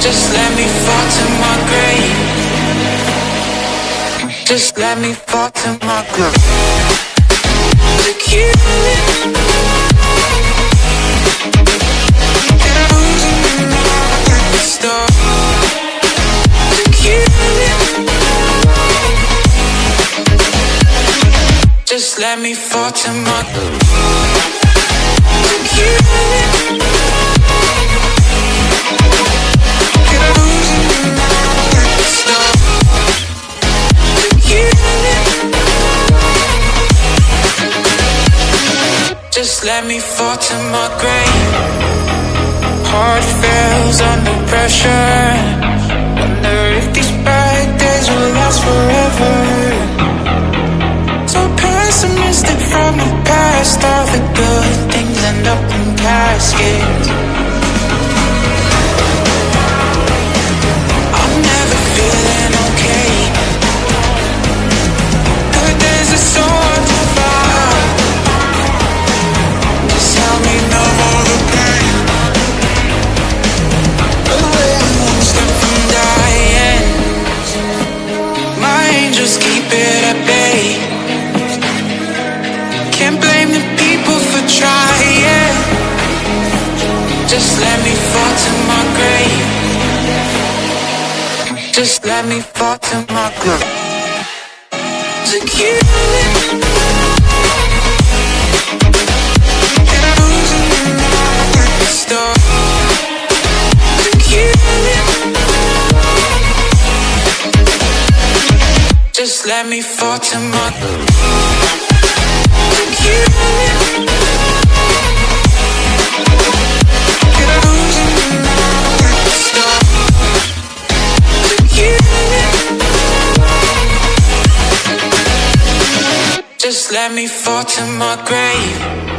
Just let me fall to my grave. Just let me fall to my grave. To kill it. Stop. To kill it. Just let me fall to my grave. To kill it. Just let me fall to my grave. Heart fails under pressure. Wonder if these bad days will last forever. So pessimistic from the past. All the good things end up in caskets. I'm never feeling okay. Good days are so hard to find. Just help me know all the pain. Away one step from dying. My angels keep it at bay. Can't blame the people for trying. Just let me fall to my grave. Just let me fall to my grave. To kill it. Stop. To kill it. Just let me fall to my grave. To kill it. Stop. To kill it. Just let me fall to my grave.